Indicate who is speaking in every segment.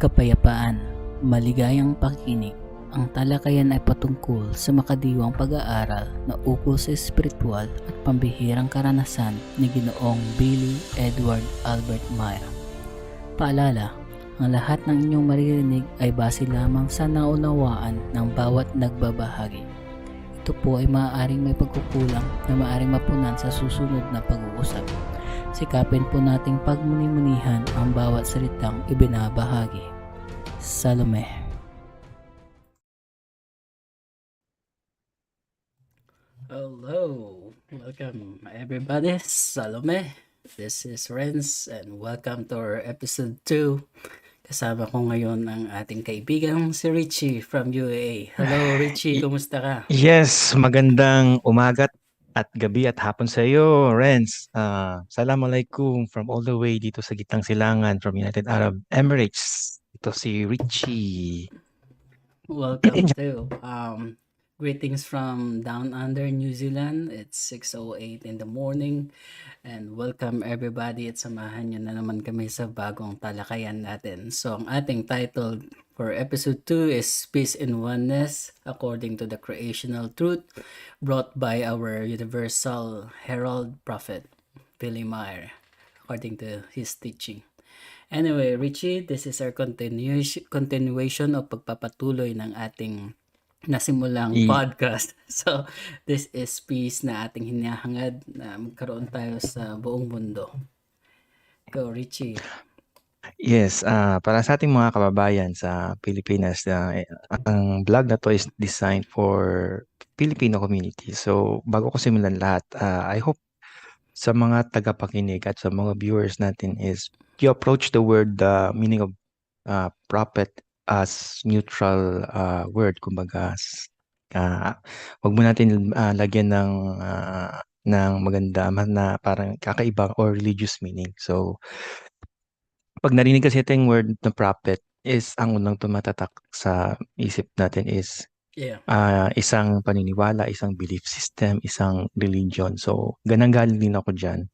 Speaker 1: kapayapaan, maligayang pakikinig. Ang talakayan ay patungkol sa makadiwang pag-aaral na ukol sa espiritual at pambihirang karanasan ni Ginoong Billy Edward Albert Meyer. Paalala, ang lahat ng inyong maririnig ay base lamang sa naunawaan ng bawat nagbabahagi. Ito po ay maaaring may pagkukulang na maaaring mapunan sa susunod na pag-uusap. Sikapin po nating pagmuni-munihan ang bawat salitang ibinabahagi. Salome. Hello, welcome everybody. Salome. This is Renz and welcome to our episode 2. Kasama ko ngayon ang ating kaibigang si Richie from UAE. Hello Richie, kumusta ka?
Speaker 2: Yes, magandang umaga at gabi at hapon sa iyo, Renz. Assalamualaikum from all the way dito sa Gitang Silangan from United Arab Emirates. Ito si Richie.
Speaker 1: Welcome too. Greetings from down under New Zealand. It's 6:08 in the morning. And welcome everybody at samahan nyo na naman kami sa bagong talakayan natin. So ang ating title for episode 2 is Peace in Oneness according to the Creational Truth, brought by our Universal Herald Prophet, Billy Meyer, according to his teaching. Anyway, Richie, this is our continuation of pagpapatuloy ng ating nasimulang podcast. So, this is peace na ating hinahangad na magkaroon tayo sa buong mundo. Go, Richie.
Speaker 2: Yes, para sa ating mga kababayan sa Pilipinas, ang vlog na to is designed for Filipino community. So, bago ko simulan lahat, I hope sa mga tagapakinig at sa mga viewers natin is you approach the word, the meaning of prophet as neutral word. Kumbaga, wag mo natin lagyan ng maganda na parang kakaiba or religious meaning. So, pag narinig kasi itong word na prophet is ang unang tumatatak sa isip natin is isang paniniwala, isang belief system, isang religion. So, ganang-galing din ako dyan.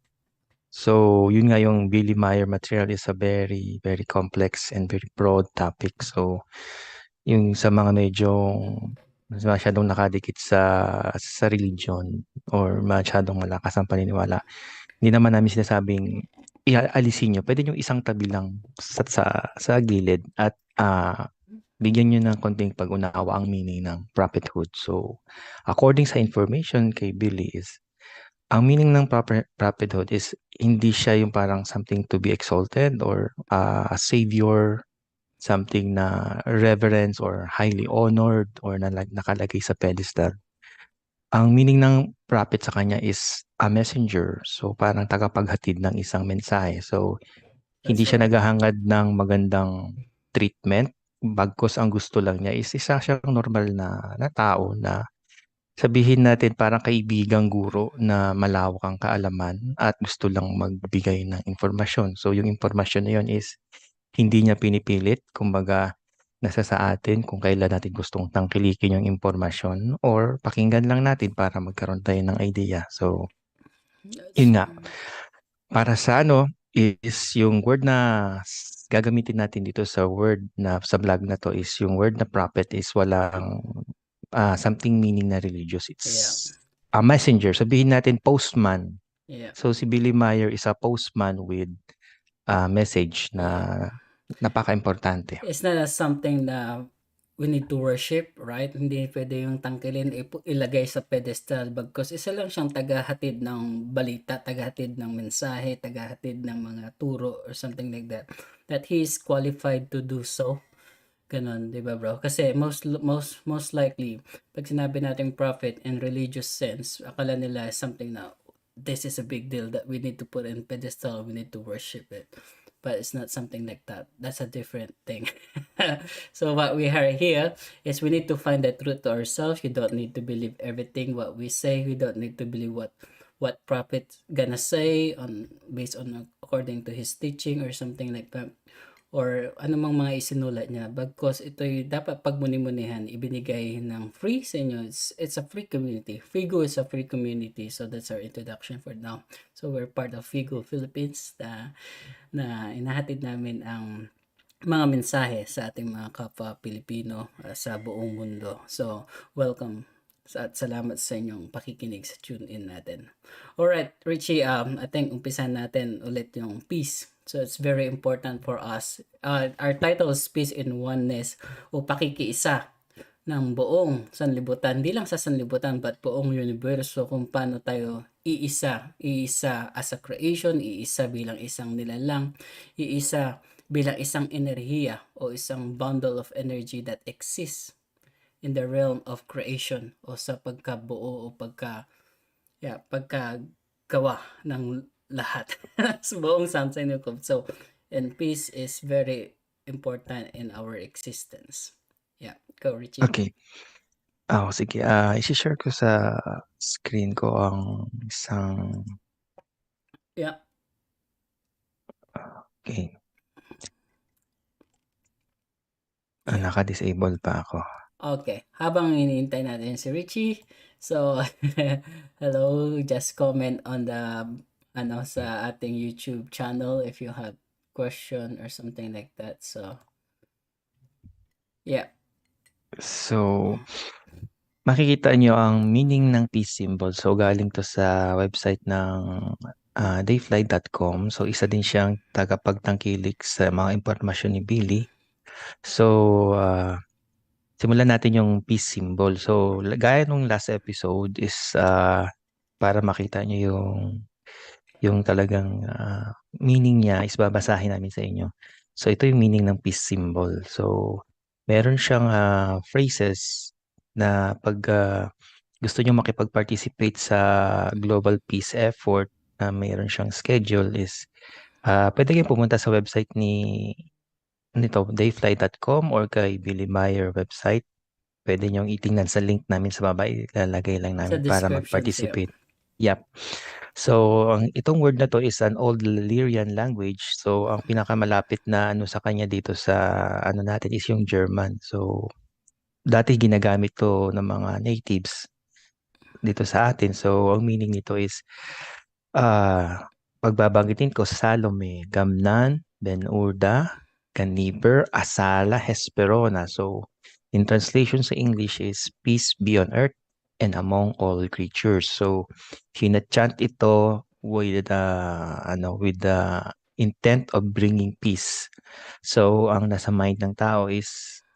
Speaker 2: So, yun nga yung Billy Meyer material is a very, very complex and very broad topic. So, yung sa mga medyo masyadong nakadikit sa religion or masyadong malakas ang paniniwala, hindi naman namin sinasabing ialisin nyo. Pwede nyo isang tabi lang sa gilid at bigyan nyo ng konting pag-unawa ang meaning ng prophethood. So, according sa information kay Billy is, ang meaning ng prophethood is hindi siya yung parang something to be exalted or a savior, something na reverence or highly honored or nakalagay sa pedestal. Ang meaning ng prophet sa kanya is a messenger. So parang tagapaghatid ng isang mensahe. So hindi siya naghahangad ng magandang treatment. Bagkus ang gusto lang niya is isa siyang normal na tao na sabihin natin parang kaibigang guro na malawak ang kaalaman at gusto lang magbigay ng informasyon. So yung informasyon na yun is hindi niya pinipilit, kumbaga nasa sa atin kung kailan natin gustong tangkilikin yung informasyon or pakinggan lang natin para magkaroon tayo ng idea. So yun nga, para sa is yung word na gagamitin natin dito sa vlog na to is yung word na prophet is walang something meaning na religious. It's a messenger. Sabihin natin postman. So si Billy Meyer is a postman with a message na napaka-importante.
Speaker 1: It's not something na we need to worship, right? Hindi pwede yung tangkilin ilagay sa pedestal because isa lang siyang tagahatid ng balita, tagahatid ng mensahe, tagahatid ng mga turo or something like that. That he is qualified to do so. Ganon, di ba bro? Kasi most likely, pag sinabi natin prophet in religious sense, akala nila something na this is a big deal that we need to put in pedestal, we need to worship it. But it's not something like that. That's a different thing. So what we are here is we need to find the truth to ourselves. You don't need to believe everything what we say. We don't need to believe what prophet gonna say based on according to his teaching or something like that. Or anumang mga isinulat niya. Bagkos ito'y dapat pagmuni-munihan, ibinigay ng free sa inyo. It's a free community. FIGU is a free community. So that's our introduction for now. So we're part of FIGU Philippines na inahatid namin ang mga mensahe sa ating mga kapwa Pilipino sa buong mundo. So, welcome at salamat sa inyong pakikinig sa tune in natin. Alright, Richie, I think umpisan natin ulit yung peace. So, it's very important for us. Our title is Peace in Oneness o pakikiisa ng buong sanlibutan, hindi lang sa sanlibutan but buong universo kung paano tayo iisa as a creation, iisa bilang isang nilalang, iisa bilang isang enerhiya o isang bundle of energy that exists in the realm of creation o sa pagkabuo o pagkagawa ng lahat sa buong sunshine of so and peace is very important in our existence. Yeah, go Richie.
Speaker 2: Okay. Sige, isi-share ko sa screen ko ang isang
Speaker 1: Yeah.
Speaker 2: okay,
Speaker 1: Yeah.
Speaker 2: naka-disable pa ako.
Speaker 1: Okay. Habang hinihintay natin si Richie, so hello, just comment on the sa ating YouTube channel if you have question or something like that. So, yeah.
Speaker 2: So, makikita nyo ang meaning ng peace symbol. So, galing to sa website ng dayfly.com. So, isa din siyang tagapagtangkilik sa mga impormasyon ni Billy. So, simulan natin yung peace symbol. So, gaya nung last episode is para makita nyo yung talagang meaning niya is babasahin namin sa inyo. So, ito yung meaning ng peace symbol. So, meron siyang phrases na pag gusto nyo makipag-participate sa global peace effort na meron siyang schedule is pwede kayong pumunta sa website nito, dayfly.com or kay Billy Meyer website. Pwede nyo itingnan sa link namin sa baba. Ilalagay lang
Speaker 1: Sa
Speaker 2: namin para
Speaker 1: descriptions, yeah.
Speaker 2: mag-participate. Yep. So, itong word na to is an old Illyrian language. So, ang pinakamalapit na ano sa kanya dito sa ano natin is yung German. So, dati ginagamit to ng mga natives dito sa atin. So, ang meaning nito is pagbabanggitin ko Salome, Gamnan, Ben-Urda, Ganiber, Asala, Hesperona. So, in translation sa English is peace be on earth and among all creatures. So, hinachant ito with the intent of bringing peace. So, ang nasa mind ng tao is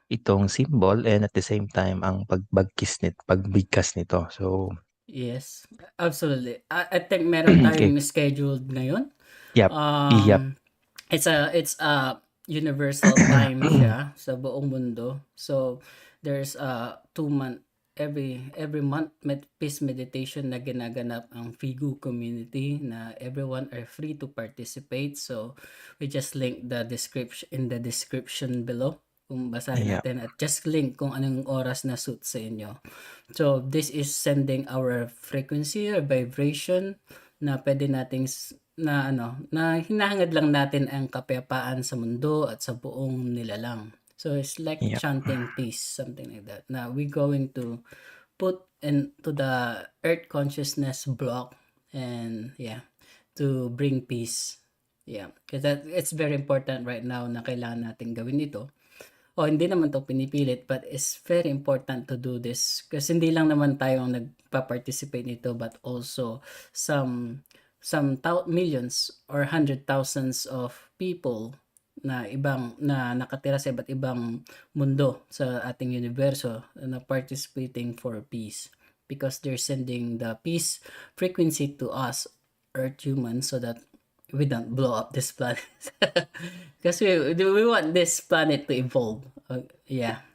Speaker 2: itong symbol and at the same time ang pagbigkas nito. So,
Speaker 1: Yes, absolutely. I think meron
Speaker 2: okay.
Speaker 1: tayong scheduled ngayon.
Speaker 2: Yep. Yep.
Speaker 1: It's a universal time siya sa buong mundo. So there's a 2 month every month peace meditation na ginaganap ang FIGU community na everyone are free to participate. So we just link the description in the description below kung basahin
Speaker 2: Yep.
Speaker 1: natin at just link kung anong oras na suit sa inyo. So this is sending our frequency or vibration na pwede nating na hinahangad lang natin ang kapayapaan sa mundo at sa buong nilalang. So it's like
Speaker 2: Yep.
Speaker 1: chanting peace, something like that. Now we're going to put into the earth consciousness block and yeah, to bring peace. Yeah, because that it's very important right now na kailangan natin gawin ito o hindi naman 'to pinipilit but it's very important to do this kasi hindi lang naman tayo ang nagpa-participate nito but also millions or hundred thousands of people na nakatira sa iba't ibang mundo sa ating universo na participating for peace because they're sending the peace frequency to us earth humans so that we don't blow up this planet. Because we want this planet to evolve. Yeah.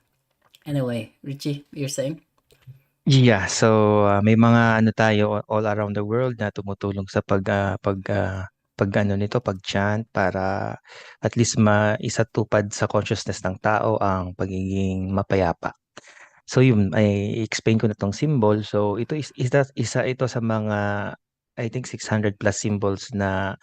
Speaker 1: Anyway, Richie, you're saying?
Speaker 2: Yeah, so may mga ano tayo all around the world na tumutulong sa pag ano nito, pag-chant para at least maisatupad sa consciousness ng tao ang pagiging mapayapa. So yun, ay explain ko na tong symbol. So ito isa ito sa mga I think 600 plus symbols na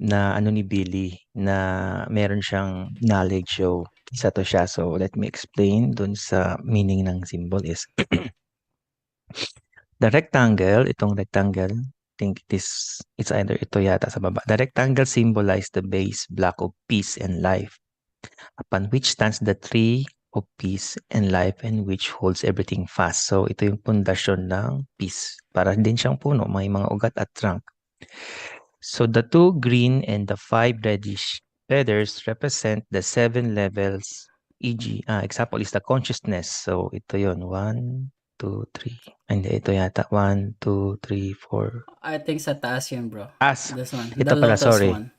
Speaker 2: ano ni Billy na meron siyang knowledge. So isa to siya. So let me explain dun sa meaning ng symbol is the rectangle, itong rectangle, I think it's either ito yata sa baba. The rectangle symbolize the base block of peace and life. upon which stands the tree of peace and life and which holds everything fast. So ito yung pundasyon ng peace. Para din siyang puno, may mga ugat at trunk. So the 2 green and the 5 reddish feathers represent the 7 levels, e.g., example is the consciousness. So ito yon 1, 2, 3. Hindi, ito yata 1, 2, 3, 4.
Speaker 1: I think sa taas yun, bro.
Speaker 2: As,
Speaker 1: This one, the
Speaker 2: ito pala,
Speaker 1: lotus
Speaker 2: sorry.
Speaker 1: one.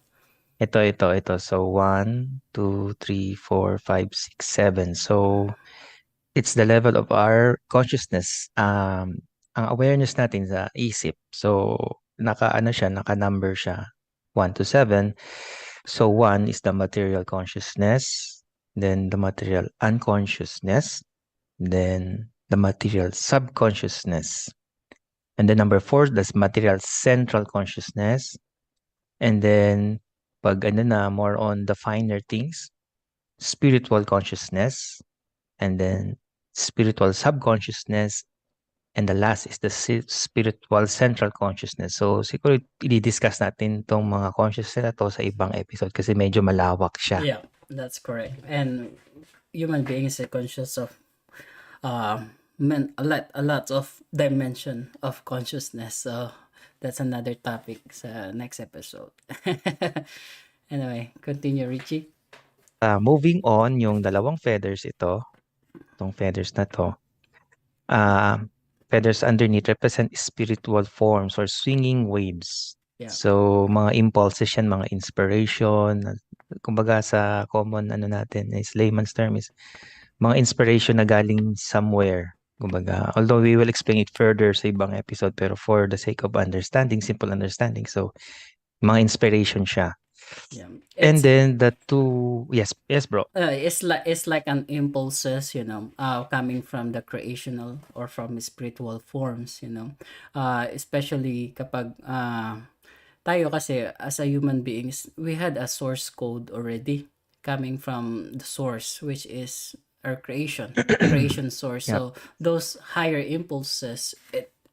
Speaker 2: Ito. So 1, 2, 3, 4, 5, 6, 7. So it's the level of our consciousness. Ang awareness natin sa isip. So naka-number siya 1 to 7. So 1 is the material consciousness, then the material unconsciousness, then the material subconsciousness. And then number 4, that's material central consciousness. And then pag more on the finer things, spiritual consciousness, and then spiritual subconsciousness, and the last is the spiritual central consciousness. So, siguro i-discuss natin tong mga consciousness na to sa ibang episode kasi medyo malawak siya.
Speaker 1: Yeah, that's correct. And human beings are conscious of a lot of dimension of consciousness. So that's another topic sa next episode. Anyway, continue, Richie.
Speaker 2: Moving on, yung dalawang feathers itong feathers na to, feathers underneath represent spiritual forms or swinging waves.
Speaker 1: Yeah.
Speaker 2: So, mga impulses yan, mga inspiration. Kumbaga sa common natin is layman's term is mga inspiration na galing somewhere. Kumbaga, although we will explain it further sa ibang episode, pero for the sake of understanding, simple understanding, so mga inspiration siya.
Speaker 1: Yeah.
Speaker 2: And
Speaker 1: It's
Speaker 2: then the two, yes, bro.
Speaker 1: it's like an impulses, coming from the creational or from spiritual forms, especially kapag tayo kasi as a human beings, we had a source code already coming from the source, which is our creation source.
Speaker 2: Yep.
Speaker 1: So those higher impulses,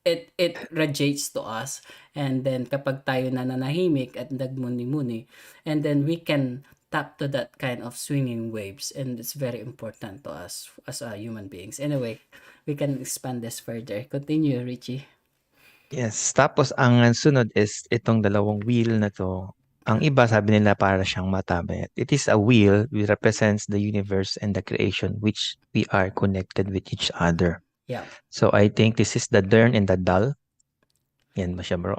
Speaker 1: it radiates to us, and then kapag tayo nananahimik at nagmuni-muni, and then we can tap to that kind of swinging waves, and it's very important to us as human beings. Anyway, we can expand this further. Continue, Richie.
Speaker 2: Yes, tapos ang sunod is itong dalawang wheel na to. Ang iba sabi nila para siyang mata. It is a wheel which represents the universe and the creation which we are connected with each other.
Speaker 1: Yeah.
Speaker 2: So I think this is the Dern and the Dull. Yan ba siya, bro?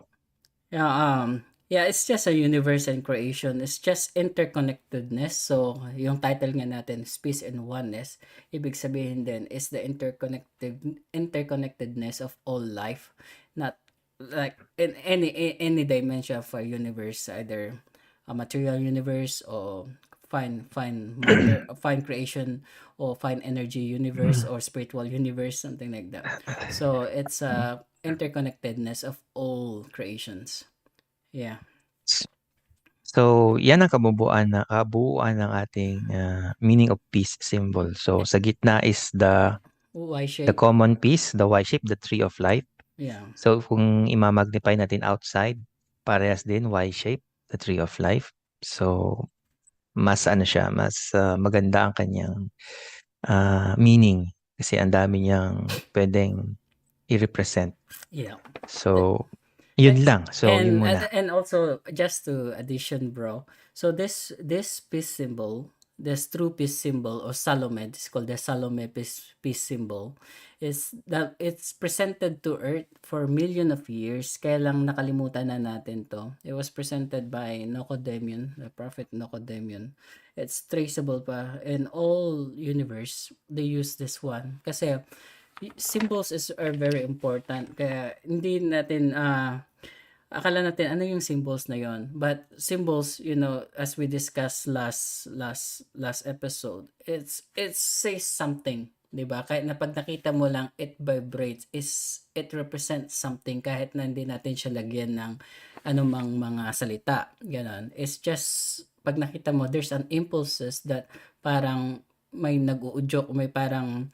Speaker 1: Yeah, it's just a universe and creation. It's just interconnectedness. So, yung title nga natin, Peace and Oneness, ibig sabihin din is the interconnectedness of all life. Not like in any dimension of a universe, either a material universe or fine matter, fine creation, or fine energy universe, or spiritual universe, something like that. So, it's a interconnectedness of all creations. Yeah.
Speaker 2: So, yan ang kabuuan ng ating meaning of peace symbol. So, sa gitna is the
Speaker 1: Y shape.
Speaker 2: common peace, the Y shape, the tree of life.
Speaker 1: Yeah.
Speaker 2: So, kung imamagnify natin outside, parehas din Y shape, the tree of life. So, mas maganda ang kanyang meaning kasi ang dami niyang pwedeng i-represent.
Speaker 1: Yeah.
Speaker 2: So, yun lang. So, yun
Speaker 1: And
Speaker 2: muna.
Speaker 1: and also just to addition, bro. So this peace symbol, this true peace symbol or Salome, it's called the Salome peace symbol, is that it's presented to Earth for million of years. Kaya lang nakalimutan na natin to. It was presented by Nocodemion, the prophet Nocodemion. It's traceable pa in all universe. They use this one kasi symbols are very important. Kaya hindi natin akala natin ano yung symbols na yon, but symbols, as we discussed last episode, it says something, 'di ba? Kahit na pag nakita mo lang it vibrates, it represents something kahit na hindi natin siya lagyan ng anumang mga salita, ganon. It's just pag nakita mo there's an impulses that parang may nag-uudyok, may parang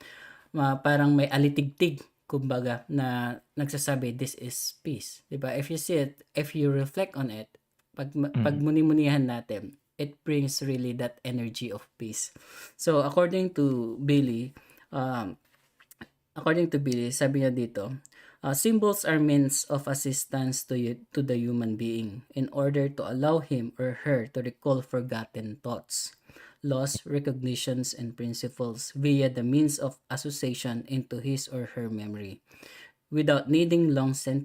Speaker 1: may alitigtig, kumbaga, na nagsasabi this is peace, 'di ba? If you see it, if you reflect on it, pag muni-munihan natin, it brings really that energy of peace. So um, according to Billy, sabi niya dito, symbols are means of assistance to the human being in order to allow him or her to recall forgotten thoughts, laws, recognitions, and principles via the means of association into his or her memory, without needing long
Speaker 2: Yep.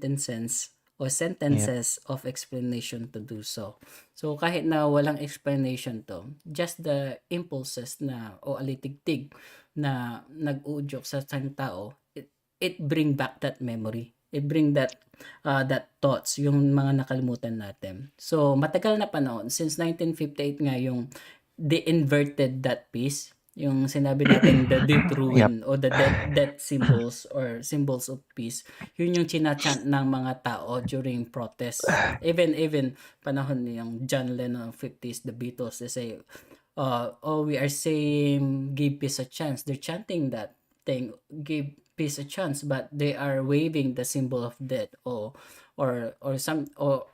Speaker 1: sentences of explanation to do so. So kahit na walang explanation to, just the impulses na o alitigtig na nag-uudyok sa isang tao, it bring back that memory. It bring that thoughts, yung mga nakalimutan natin. So matagal na panahon, since 1958 nga yung the inverted that piece, yung sinabi nating the deep
Speaker 2: Yep.
Speaker 1: ruin o the death symbols or symbols of peace, yun yung chinachant ng mga tao during protest. Even panahon yung John Lennon 50s, the Beatles, they say, oh, we are saying give peace a chance. They're chanting that thing, give peace a chance, but they are waving the symbol of death or symbol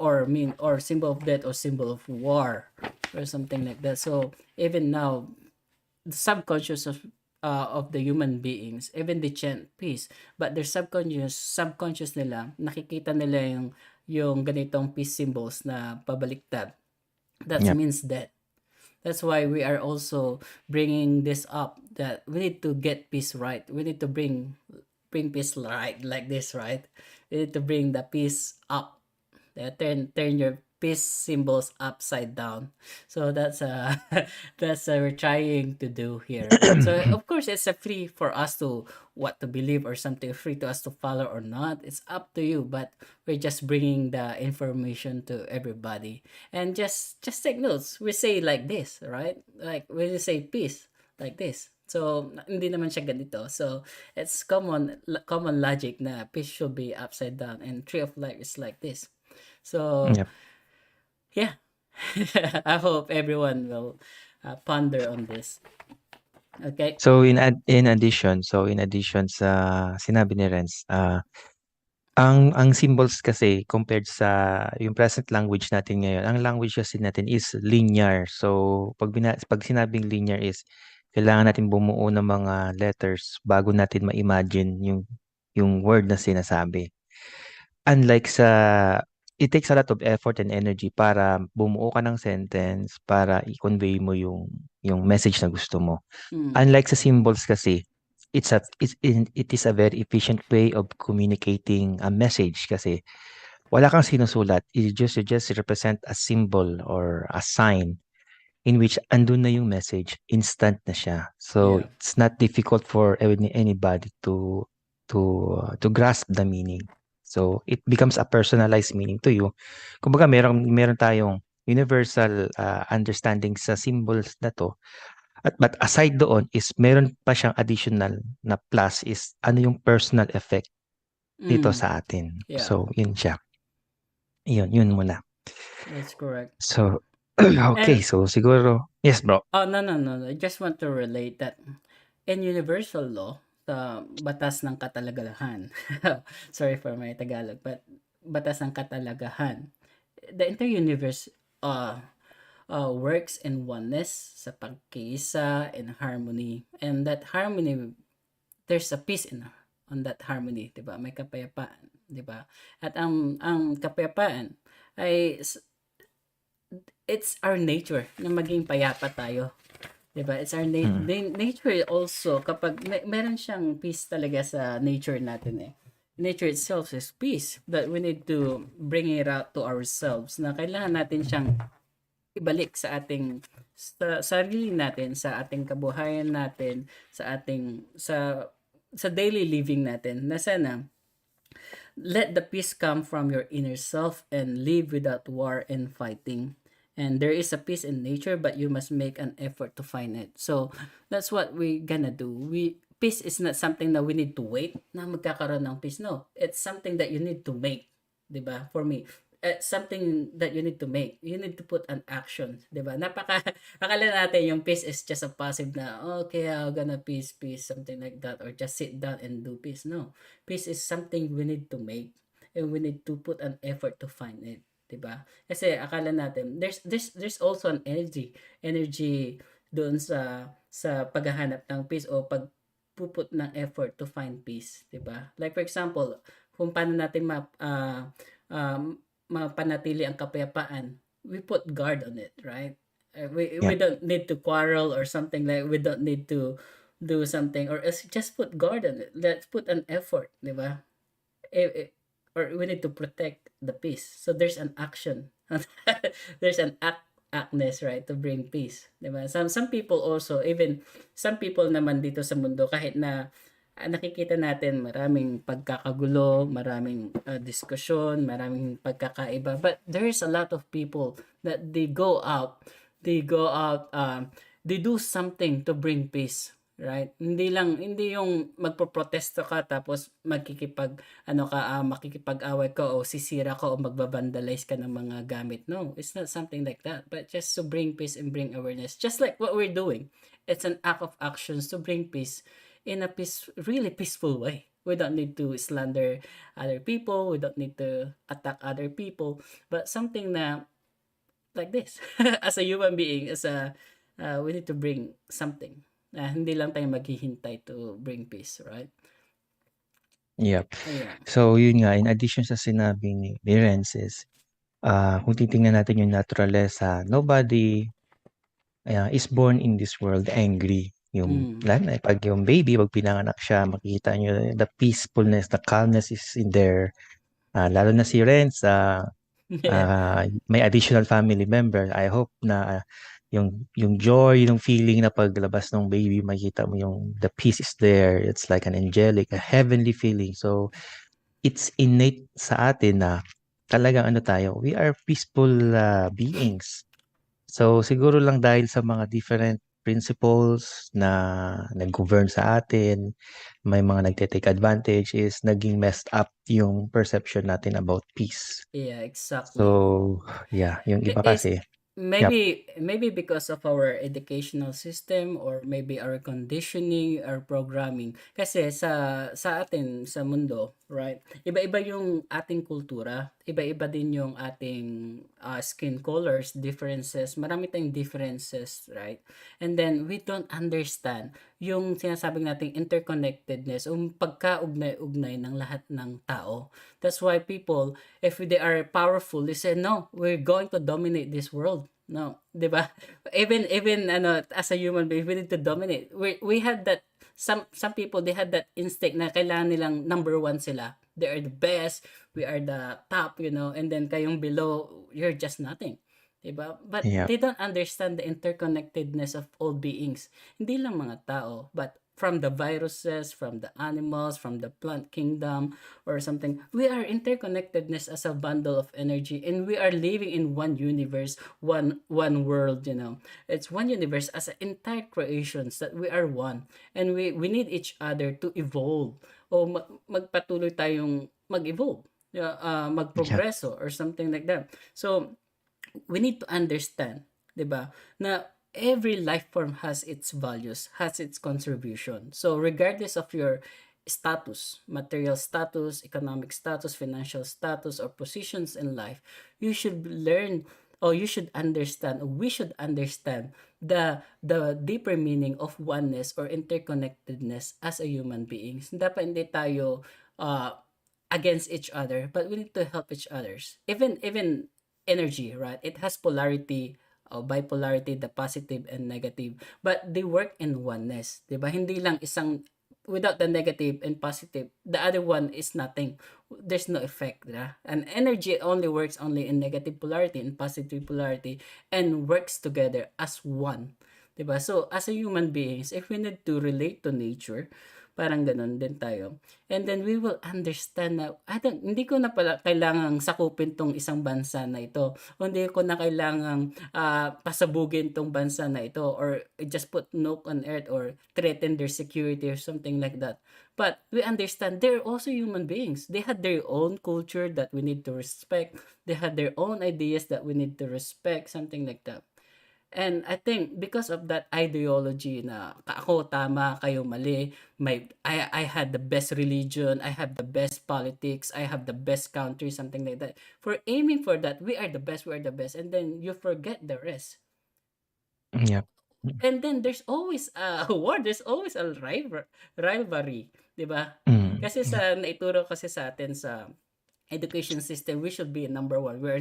Speaker 1: of death or symbol of war or something like that. So even now, the subconscious of the human beings, even they chant peace, but their subconscious nila, nakikita nila yung ganitong peace symbols na pabaliktad. That
Speaker 2: Yep.
Speaker 1: means death. That's why we are also bringing this up, that we need to get peace right. We need to bring peace right, like this, right? We need to bring the peace up. Turn your peace symbols upside down. So that's that's we're trying to do here. So of course it's a free for us to what to believe or something, free to us to follow or not. It's up to you, but we're just bringing the information to everybody. And just take notes. We say like this, right? Like we say peace like this. So hindi naman siya ganito. So it's common logic na peace should be upside down and tree of life is like this. So
Speaker 2: Yep.
Speaker 1: yeah, I hope everyone will ponder on this. Okay.
Speaker 2: So in addition sa sinabi ni Renz, ang symbols kasi compared sa yung present language natin ngayon, ang language kasi natin is linear. So pag sinabing linear is kailangan natin bumuo ng mga letters bago natin ma-imagine yung word na sinasabi. Unlike sa it takes a lot of effort and energy para bumuo ka ng sentence para i-convey mo yung message na gusto mo.
Speaker 1: Mm.
Speaker 2: Unlike sa symbols kasi, it is a very efficient way of communicating a message kasi wala kang sinusulat. You just represent a symbol or a sign in which andun na yung message, instant na siya. So
Speaker 1: Yeah.
Speaker 2: it's not difficult for anybody to grasp the meaning. So it becomes a personalized meaning to you. Kumbaga meron tayong universal understanding sa symbols na to. But aside doon is meron pa siyang additional na plus is ano yung personal effect nito
Speaker 1: Mm.
Speaker 2: sa atin.
Speaker 1: Yeah.
Speaker 2: So yun siya. Yun muna.
Speaker 1: That's correct.
Speaker 2: So okay,
Speaker 1: And
Speaker 2: so siguro yes bro.
Speaker 1: oh, no. I just want to relate that in universal law, sa batas ng katalagahan. Sorry for my Tagalog, but batas ng katalagahan. The entire universe uh works in oneness, sa pagkiisa and harmony. And that harmony, there's a peace on that harmony, 'di ba? May kapayapaan, 'di ba? At ang kapayapaan ay it's our nature na maging payapa tayo. 'Di ba? It's our
Speaker 2: Mm.
Speaker 1: nature also, kapag meron siyang peace talaga sa nature natin eh. Nature itself is peace, but we need to bring it out to ourselves na kailangan natin siyang ibalik sa sarili natin, sa ating kabuhayan natin, sa daily living natin. Na sana let the peace come from your inner self and live without war and fighting. And there is a peace in nature, but you must make an effort to find it. So that's what we gonna do. Peace is not something that we need to wait na magkakaroon ng peace. No, it's something that you need to make, 'di ba? For me, something that you need to make. You need to put an action, 'di ba? Akala natin yung peace is just a passive na, okay, I'm gonna peace, something like that, or just sit down and do peace. No, peace is something we need to make, and we need to put an effort to find it. 'di ba? Kasi akala natin there's also an energy doon sa paghahanap ng peace o pagpuput ng effort to find peace, 'di ba? Like for example, kung paano natin um, mapanatili ang kapayapaan, we put guard on it, right? We
Speaker 2: Yep.
Speaker 1: don't need to quarrel or something, like we don't need to do something, or else just put guard on it. Let's put an effort, 'di ba? Or we need to protect the peace. So there's an action. There's an actness, right, to bring peace. Diba? Some people also, even some people naman dito sa mundo, kahit na nakikita natin maraming pagkakagulo, maraming diskusyon, maraming pagkakaiba. But there's a lot of people that they go out, they do something to bring peace. Right? Hindi yung magpoprotesto ka tapos makikipag-away ka o sisira ka o magbabandalize ka ng mga gamit. No, it's not something like that. But just to bring peace and bring awareness, just like what we're doing. It's an act of actions to bring peace in a really peaceful way. We don't need to slander other people. We don't need to attack other people. But something na like this, as a human being, we need to bring something. Hindi lang tayo maghihintay to bring peace, right?
Speaker 2: Yep.
Speaker 1: Ayun.
Speaker 2: So, yun nga, in addition sa sinabi ni Renz, kung titingnan natin yung naturalesa, nobody is born in this world angry.
Speaker 1: Mm.
Speaker 2: Lalo na pag yung baby, pag pinanganak siya, makikita nyo the peacefulness, the calmness is in there. Lalo na si Renz,
Speaker 1: Yeah.
Speaker 2: may additional family member. I hope na yung joy, yung feeling na paglabas ng baby, makita mo yung the peace is there. It's like an angelic, a heavenly feeling. So, it's innate sa atin na talagang ano tayo, we are peaceful beings. So siguro lang dahil sa mga different principles na nag-govern sa atin, may mga nagte-take advantage is naging messed up yung perception natin about peace.
Speaker 1: Yeah, exactly.
Speaker 2: So, yeah, yung iba
Speaker 1: Is
Speaker 2: kasi, yep,
Speaker 1: maybe because of our educational system, or maybe our conditioning or programming, kasi sa atin sa mundo, right, iba-iba yung ating kultura, iba-iba din yung ating skin colors differences, marami tayong differences, right? And then we don't understand yung sinasabing nating interconnectedness, yung pagkaugnay-ugnay ng lahat ng tao. That's why people, if they are powerful, they say, no, we're going to dominate this world. No, 'di ba? Even as a human being, we need to dominate. We had that, some people, they had that instinct na kailangan nilang number one sila. They are the best, we are the top, and then kayong below, you're just nothing. 'Di ba? But
Speaker 2: yep,
Speaker 1: they don't understand the interconnectedness of all beings. Hindi lang mga tao, but from the viruses, from the animals, from the plant kingdom, or something. We are interconnectedness as a bundle of energy, and we are living in one universe, one world. It's one universe as an entire creations, that we are one, and we need each other to evolve, o magpatuloy tayong mag-evolve,
Speaker 2: yep,
Speaker 1: magprogreso or something like that. So we need to understand, 'di ba, na every life form has its values, has its contribution. So regardless of your status, material status, economic status, financial status, or positions in life, you should learn, or you should understand, or we should understand the deeper meaning of oneness or interconnectedness as a human beings. Dapat hindi tayo against each other, but we need to help each others. Even energy, right? It has polarity, bipolarity, the positive and negative, but they work in oneness, 'di ba? Hindi lang isang, without the negative and positive, the other one is nothing. There's no effect, 'di ba? And energy only works only in negative polarity and positive polarity, and works together as one. 'Di ba? So as a human beings, if we need to relate to nature, parang ganun din tayo. And then we will understand na, hindi ko na pala kailangang sakupin tong isang bansa na ito. O hindi ko na kailangang pasabugin tong bansa na ito, or just put nuke on earth, or threaten their security or something like that. But we understand they're also human beings. They had their own culture that we need to respect. They had their own ideas that we need to respect, something like that. And I think because of that ideology na ako tama, kayo mali, I had the best religion, I have the best politics, I have the best country, something like that. For aiming for that, we are the best, we are the best, and then you forget the rest.
Speaker 2: Yep.
Speaker 1: And then there's always a war, there's always a rivalry, 'di ba? Kasi
Speaker 2: Yep.
Speaker 1: sa naituro kasi sa atin sa education system, we should be number one. We're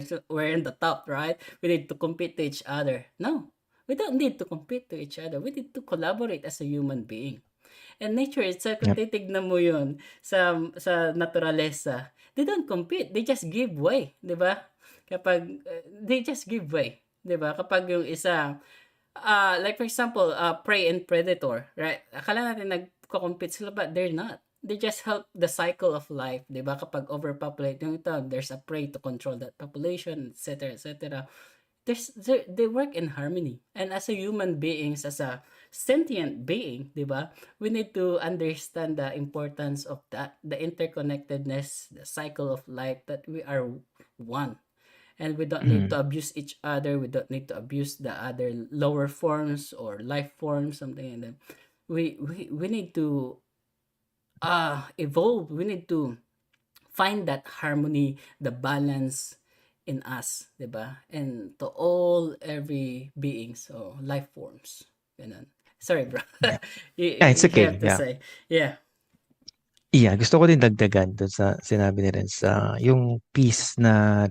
Speaker 1: in the top, right? We need to compete to each other. No, we don't need to compete to each other. We need to collaborate as a human being. And nature itself, kung
Speaker 2: Yep.
Speaker 1: titignan mo yun sa naturalesa, they don't compete. They just give way, di ba? They just give way, di ba? Kapag yung isa, like for example, prey and predator, right? Akala natin nagko-compete sila, but they're not. They just help the cycle of life, 'di ba? Kapag overpopulate yung ito, there's a prey to control that population, etc., etc. They work in harmony. And as a human beings, as a sentient being, 'di ba? We need to understand the importance of that, the interconnectedness, the cycle of life, that we are one. And we don't need
Speaker 2: Mm.
Speaker 1: to abuse each other. We don't need to abuse the other lower forms or life forms, something like that. We need to evolve. We need to find that harmony, the balance in us, 'di ba? And to all every beings or life forms. Ganun. Sorry, bro.
Speaker 2: Yeah.
Speaker 1: you,
Speaker 2: Yeah, it's
Speaker 1: you
Speaker 2: okay.
Speaker 1: have to
Speaker 2: Yeah.
Speaker 1: say. Yeah.
Speaker 2: Yeah, gusto ko din dagdagan dun sa sinabi ni Renz, yung piece na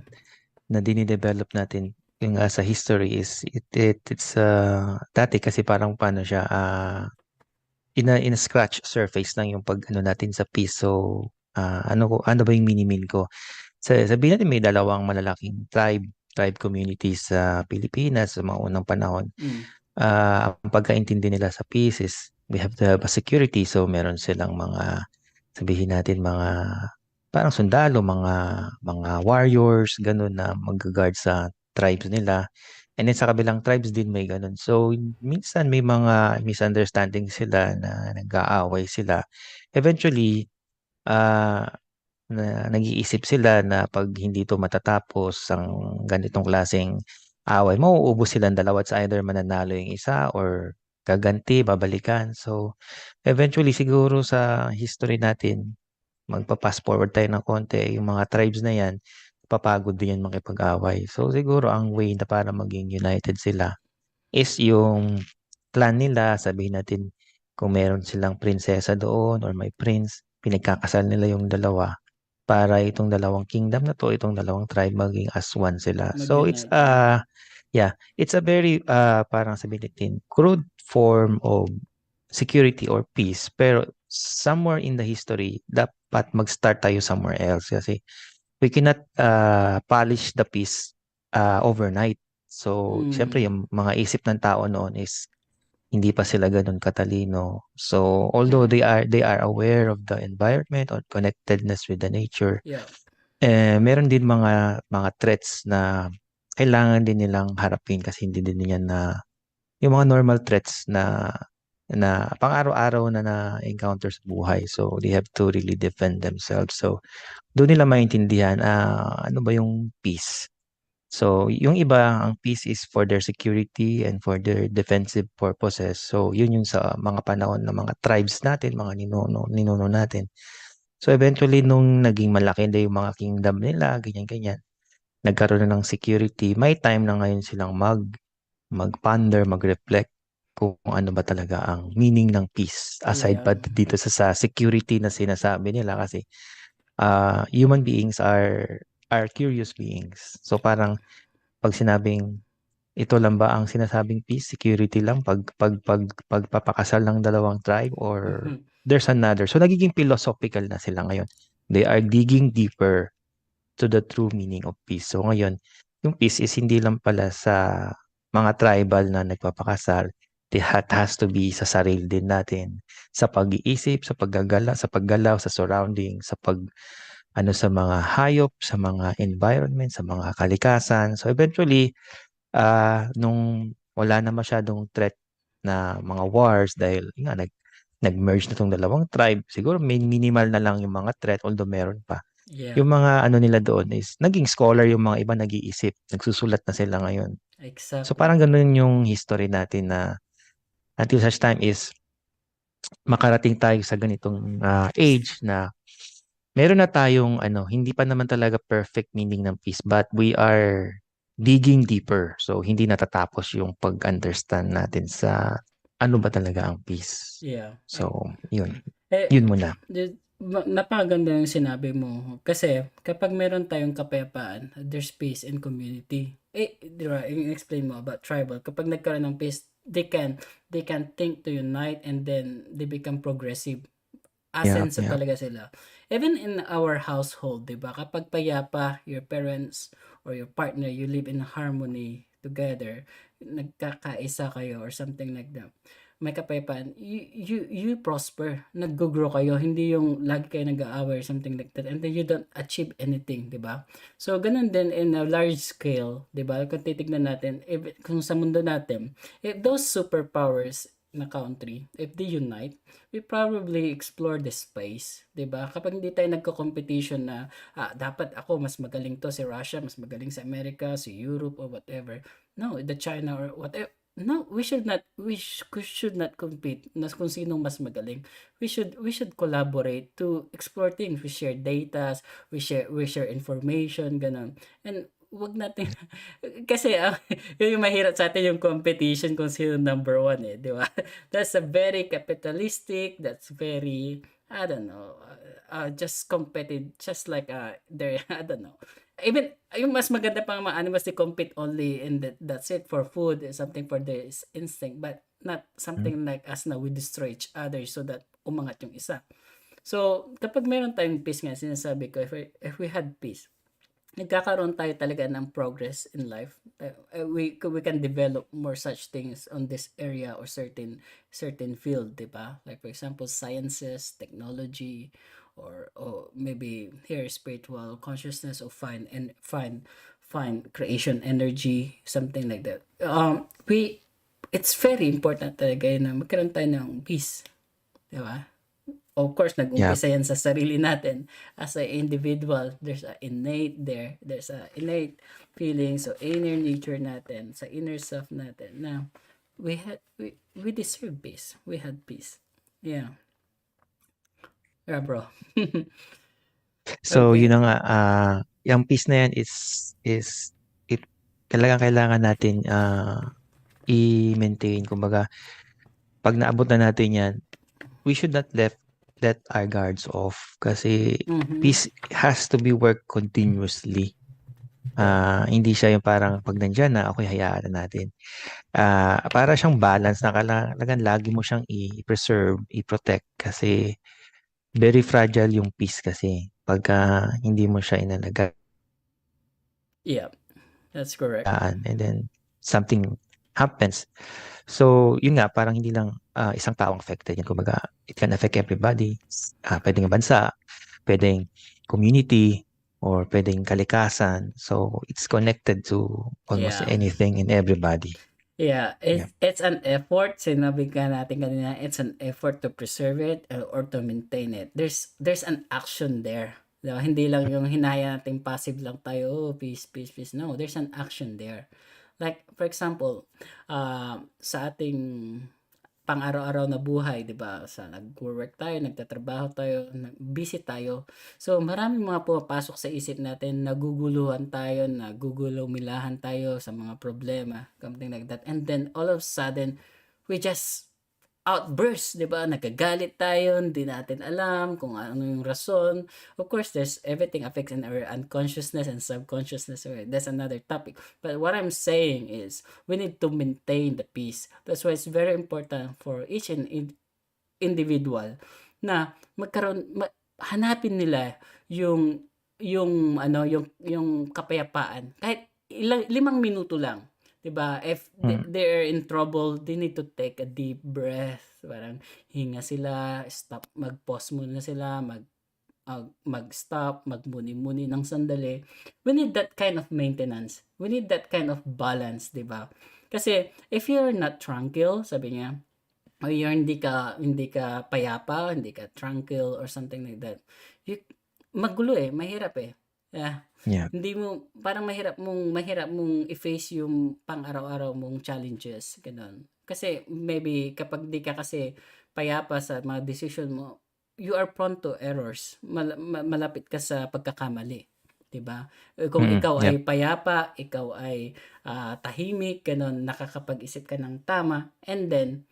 Speaker 2: dinidevelop natin yung sa history is it's dati kasi parang paano siya in a scratch surface lang yung pag ano natin sa piece. So ano ba yung minimin ko? Sabihin natin may dalawang malalaking tribe communities sa Pilipinas sa mga unang panahon.
Speaker 1: Mm.
Speaker 2: Ang pagkaintindi nila sa peace is we have to have a security. So meron silang mga, sabihin natin mga parang sundalo, mga warriors, ganun na mag-guard sa tribes nila. And then sa kabilang tribes din may ganun. So minsan may mga misunderstanding sila na nag-aaway sila. Eventually, ah na nag-iisip sila na 'pag hindi 'to matatapos ang ganitong klaseng away, mauubos silang dalawa. It's either mananalo yung isa or gaganti, babalikan. So, eventually siguro sa history natin, magpa-fast forward tayo ng konti, yung mga tribes na 'yan, papagod din 'yan makipag-away. So, siguro ang way na para maging united sila is yung clan nila. Sabihin natin kung meron silang prinsesa doon or may prince, pinagkakasal nila yung dalawa para itong dalawang kingdom na 'to, itong dalawang tribe maging as one sila. So it's
Speaker 1: Mag-unite. Mm.
Speaker 2: yeah, it's a very parang sabihin natin crude form of security or peace, pero somewhere in the history dapat mag-start tayo somewhere else kasi we cannot polish the peace overnight. So siyempre
Speaker 1: Mm.
Speaker 2: yung mga isip ng tao noon is hindi pa sila gano'n katalino. So although they are aware of the environment or connectedness with the nature,
Speaker 1: Yeah.
Speaker 2: meron din mga threats na kailangan din nilang harapin kasi hindi din yan na yung mga normal threats na pang-araw-araw na na-encounter sa buhay. So they have to really defend themselves. So doon nila maintindihan ano ba yung peace. So yung iba, ang peace is for their security and for their defensive purposes. So yun yung sa mga panahon ng mga tribes natin, mga ninuno natin. So eventually nung naging malaki na yung mga kingdom nila, ganyan-ganyan, nagkaroon na ng security, may time na ngayon silang mag-ponder, mag-reflect kung ano ba talaga ang meaning ng peace. Aside
Speaker 1: Yeah.
Speaker 2: pa dito sa security na sinasabi nila kasi human beings are curious beings. So parang pag sinabing ito lang ba ang sinasabing peace, security lang pagpapakasal ng dalawang tribe or there's another. So nagiging philosophical na sila ngayon. They are digging deeper to the true meaning of peace. So ngayon, yung peace is hindi lang pala sa mga tribal na nagpapakasal. It has to be sa sarili din natin. Sa pag-iisip, sa paggalaw, sa surrounding, sa mga hayop, sa mga environment, sa mga kalikasan. So eventually, nung wala na masyadong threat na mga wars dahil nga nag-merge na tong dalawang tribe, siguro may minimal na lang yung mga threat although meron pa.
Speaker 1: Yeah.
Speaker 2: Yung mga ano nila doon is naging scholar yung mga iba nag-iisip, nagsusulat na sila ngayon. So
Speaker 1: Exactly.
Speaker 2: parang ganun yung history natin na until such time is makarating tayo sa ganitong age na meron na tayong ano, hindi pa naman talaga perfect meaning ng peace, but we are digging deeper. So hindi natatapos yung pag-understand natin sa ano ba talaga ang peace.
Speaker 1: Yeah.
Speaker 2: So, yun.
Speaker 1: Eh,
Speaker 2: Yun muna.
Speaker 1: napakaganda yung sinabi mo. Kasi kapag meron tayong kapayapaan, there's peace in community. Di ba, yung explain mo about tribal. Kapag nagkaroon ng peace, they can think to unite and then they become progressive.
Speaker 2: Yeah,
Speaker 1: Asenso
Speaker 2: yeah.
Speaker 1: talaga sila. Even in our household, 'di ba? Kapag payapa, your parents or your partner, you live in harmony together, nagkakaisa kayo or something like that. May kapayapaan, you prosper, nag-grow kayo, hindi yung lagi kayo nag-aaway or something like that, and then you don't achieve anything, 'di ba? So ganun din in a large scale, 'di ba? Kung titignan natin, kung sa mundo natin, if those superpowers na country, if they unite, we probably explore the space, 'di ba? Kapag hindi tayo nagko-competition na dapat ako mas magaling to si Russia, mas magaling sa America, si Europe or whatever. No, the China or whatever. No, we should not compete na kung sinong mas magaling. We should collaborate to explore things. We share data, we share information, ganun. And wag natin kasi yun yung mahirap sa atin yung competition kung sino number one eh, di ba? That's a very capitalistic, that's very, I don't know, just competitive, just like, there, I don't know. Even, yung mas maganda pang mga animals, they compete only in that's it, for food, something for their instinct, but not
Speaker 2: Mm.
Speaker 1: something like us na we destroy each other so that umangat yung isa. So, kapag meron tayong peace nga, sinasabi ko, if we had peace, nagkakaroon tayo talaga ng progress in life. We can develop more such things on this area or certain field, 'di ba? Like for example, sciences, technology, or maybe here spiritual consciousness or find creation energy, something like that. We It's very important talaga yun na magkaroon tayo ng peace, 'di ba? Of course,
Speaker 2: Yeah.
Speaker 1: nag-umpisa yan sa sarili natin as a individual. There's a innate feeling, so inner nature natin, sa inner self natin na we deserve peace. We had peace. Yeah. Yeah, bro.
Speaker 2: So, yun
Speaker 1: Okay.
Speaker 2: na nga, yung peace na yan is, it, talagang kailangan natin i-maintain. Kumbaga, pag naabot na natin yan, we should not let our guards off kasi
Speaker 1: Mm-hmm.
Speaker 2: peace has to be worked continuously.
Speaker 1: Yeah.
Speaker 2: Hindi siya yung parang pag nandyan na, okay, hayaan na natin. Para siyang balance na kailangan lagi mo siyang i-preserve, i-protect kasi very fragile yung peace kasi pagka hindi mo siya inalagaan
Speaker 1: Yeah. That's correct.
Speaker 2: and then something happens. So, yun nga, parang hindi lang isang taong affected. Yan, kumbaga, it can affect everybody. Pwedeng bansa, pwedeng community, or pwedeng kalikasan. So, it's connected to almost
Speaker 1: Yeah.
Speaker 2: anything and everybody.
Speaker 1: Yeah,
Speaker 2: Yeah.
Speaker 1: it's an effort, sinabi nga natin kanina, it's an effort to preserve it, or to maintain it. There's an action there. 'Di ba? Hindi lang yung hinaya natin passive lang tayo, oh, peace, peace, peace. No, there's an action there. Like, for example, sa ating pang-araw-araw na buhay, 'di ba? Sa nagwo-work tayo, nagtatrabaho tayo, busy tayo. So, maraming mga pumapasok sa isip natin, naguguluhan tayo, nagugulumilahan tayo sa mga problema, something like that. And then all of a sudden, we just outburst, 'di ba? Nagagalit tayo, hindi natin alam kung ano yung rason. Of course, there's everything affects in our unconsciousness and subconsciousness. Okay, that's another topic. But what I'm saying is, we need to maintain the peace. That's why it's very important for each and individual na hanapin nila yung kapayapaan kahit ilang 5 minuto lang, 'di ba? If
Speaker 2: Mm.
Speaker 1: they're in trouble, they need to take a deep breath, parang hinga sila, stop, mag-pause muna sila, mag-stop, magmuni-muni ng sandali. We need that kind of maintenance. We need that kind of balance, 'di ba? Kasi if you're not tranquil, sabi niya, or hindi ka payapa, hindi ka tranquil or something like that. You, magulo eh, mahirap eh. Yeah,
Speaker 2: Yeah.
Speaker 1: hindi mo parang mahirap mong i-face yung pang-araw-araw mong challenges, gano'n. Kasi maybe kapag 'di ka kasi payapa sa mga decision mo, you are prone to errors. Malapit ka sa pagkakamali, 'di ba? Kung
Speaker 2: Mm,
Speaker 1: ikaw
Speaker 2: yep.
Speaker 1: ay payapa, ikaw ay, tahimik, gano'n, nakakapag-isip ka ng tama, and then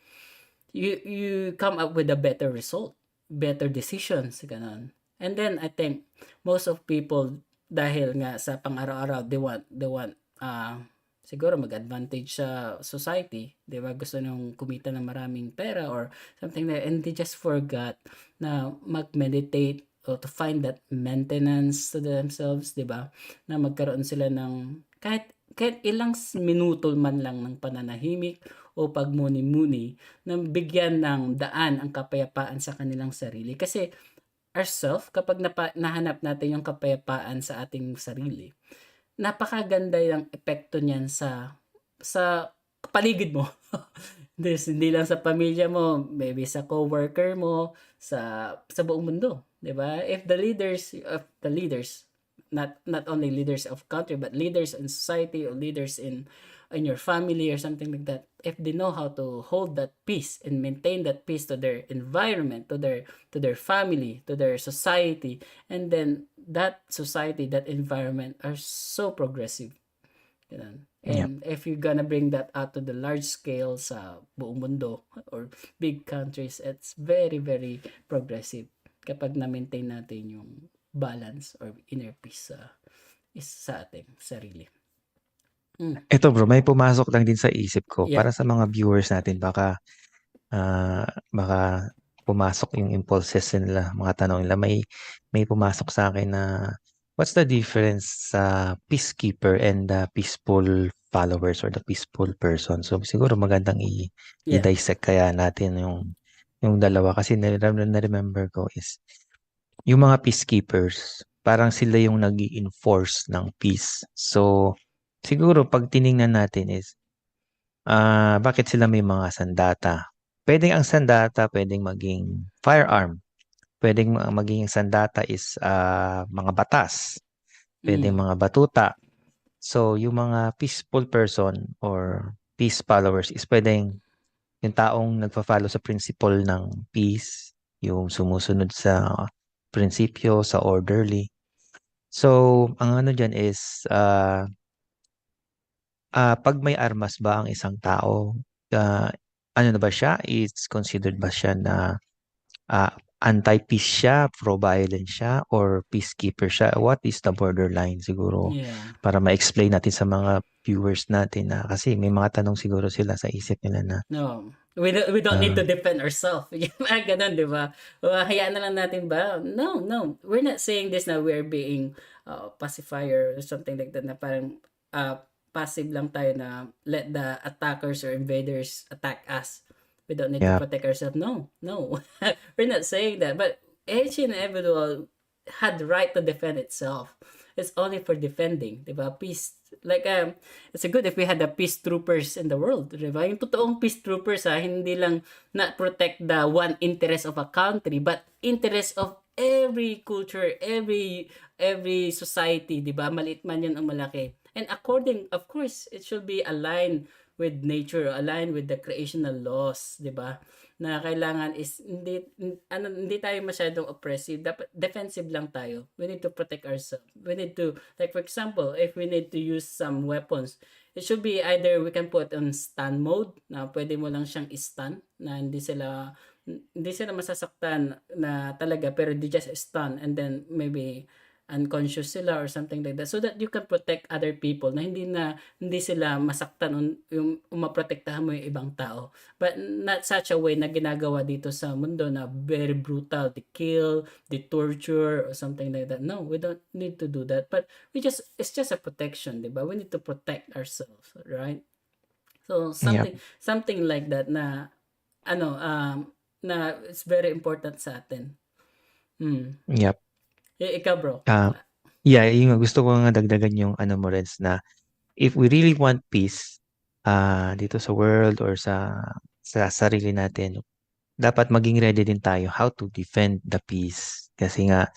Speaker 1: you come up with a better result, better decisions, gano'n. And then I think most of people, dahil nga sa pang-araw-araw, they want siguro mag-advantage sa society, 'di ba? Gusto nung kumita ng maraming pera or something like, and they just forgot na mag-meditate o to find that maintenance to themselves, 'di ba? Na magkaroon sila ng kahit ilang minuto man lang ng pananahimik o pagmuni-muni, na bigyan ng daan ang kapayapaan sa kanilang sarili. Kasi ourself, kapag nahanap natin yung kapayapaan sa ating sarili, napakaganda yung epekto niyan sa paligid mo. Hindi lang sa pamilya mo, maybe sa coworker mo, sa buong mundo, 'di ba? If the leaders, not only leaders of country, but leaders in society or leaders in your family or something like that, if they know how to hold that peace and maintain that peace to their environment, to their family, to their society, and then that society, that environment are so progressive. Ganun.
Speaker 2: Yep.
Speaker 1: And if you're gonna bring that out to the large scale sa buong mundo or big countries, it's very, very progressive kapag na-maintain natin yung balance or inner peace sa ating sarili. Mm.
Speaker 2: Eto bro, may pumasok lang din sa isip ko
Speaker 1: Yeah.
Speaker 2: para sa mga viewers natin baka pumasok yung impulses nila, mga tanong nila. May pumasok sa akin na what's the difference sa peacekeeper and the peaceful followers or the peaceful person? So siguro magandang
Speaker 1: Yeah.
Speaker 2: i-dissect kaya natin yung dalawa kasi na-remember ko is yung mga peacekeepers, parang sila yung nag-i-enforce ng peace. So siguro pag tiningnan natin is bakit sila may mga sandata? Pwedeng ang sandata, pwedeng maging firearm. Pwedeng maging sandata is mga batas. Pwedeng
Speaker 1: Mm.
Speaker 2: mga batuta. So, yung mga peaceful person or peace followers is pwedeng yung taong nagpa-follow sa principle ng peace, yung sumusunod sa prinsipyo, sa orderly. So, ang ano dyan is, pag may armas ba ang isang tao, ah, ano na ba siya? Is considered ba siya na ah, anti-peace siya, pro-violence siya, or peacekeeper siya? What is the borderline siguro
Speaker 1: Yeah.
Speaker 2: para ma-explain natin sa mga viewers natin na kasi may mga tanong siguro sila sa isip nila na
Speaker 1: No. We don't need
Speaker 2: ah,
Speaker 1: to defend ourselves. Yung mga ganun, di ba? Hayaan na lang natin ba? No, no. We're not saying this na we're being pacifier or something like that, na parang passive lang tayo na let the attackers or invaders attack us. We don't need to
Speaker 2: yeah,
Speaker 1: protect ourselves. No, no. We're not saying that. But each and individual had the right to defend itself. It's only for defending, di ba? Peace. Like, it's good if we had the peace troopers in the world, di ba? Yung totoong peace troopers, hindi lang not protect the one interest of a country, but interest of every culture, every society, di ba? Maliit man yun o malaki. And according, of course, it should be aligned with nature, aligned with the creational laws, di ba? Na kailangan is hindi tayo masyadong oppressive, dapat defensive lang tayo. We need to protect ourselves. We need to, like for example, if we need to use some weapons, it should be either we can put on stun mode, na pwede mo lang siyang i-stun, na hindi sila masasaktan na talaga, pero they just stun, and then maybe unconscious sila or something like that, so that you can protect other people, na hindi sila masaktan, yung maprotektahan mo yung ibang tao, but not such a way na ginagawa dito sa mundo na very brutal, they kill, they torture or something like that. No, we don't need to do that, but it's just a protection, di ba? We need to protect ourselves, right? So
Speaker 2: yep,
Speaker 1: something like that, na na it's very important sa atin. Hmm.
Speaker 2: yep.
Speaker 1: Ikaw bro.
Speaker 2: Ah, yeah, yung gusto ko nga dagdagan yung ano mo rin na if we really want peace dito sa world or sa sarili natin, dapat maging ready din tayo how to defend the peace. Kasi nga,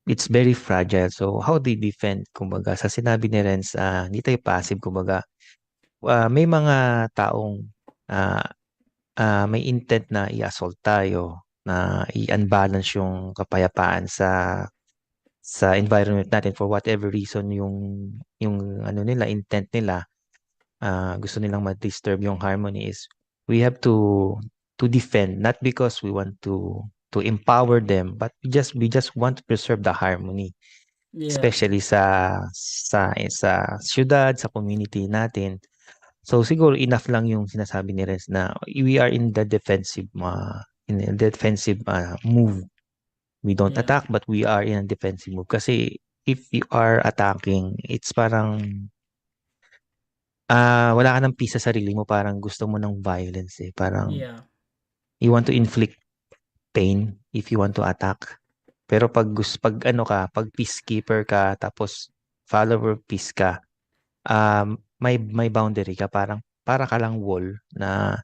Speaker 2: it's very fragile. So how they defend, kumbaga, sa sinabi ni Renz, hindi tayo passive, kumbaga, may mga taong ah, may intent na i-assault tayo, na i-unbalance yung kapayapaan sa environment natin for whatever reason yung ano nila, intent nila, gusto nilang ma-disturb yung harmony is we have to defend, not because we want to empower them, but we just want to preserve the harmony,
Speaker 1: Yeah,
Speaker 2: especially sa siyudad, sa community natin. So siguro enough lang yung sinasabi ni Renz na we are in the defensive move. We don't
Speaker 1: yeah,
Speaker 2: attack, but we are in a defensive move. Kasi if you are attacking, it's parang wala ka ng peace sa sarili mo, parang gusto mo ng violence eh. Parang
Speaker 1: yeah,
Speaker 2: you want to inflict pain if you want to attack. Pero pag ano ka, pag peacekeeper ka, tapos follower peace ka, may boundary ka, parang para ka lang wall na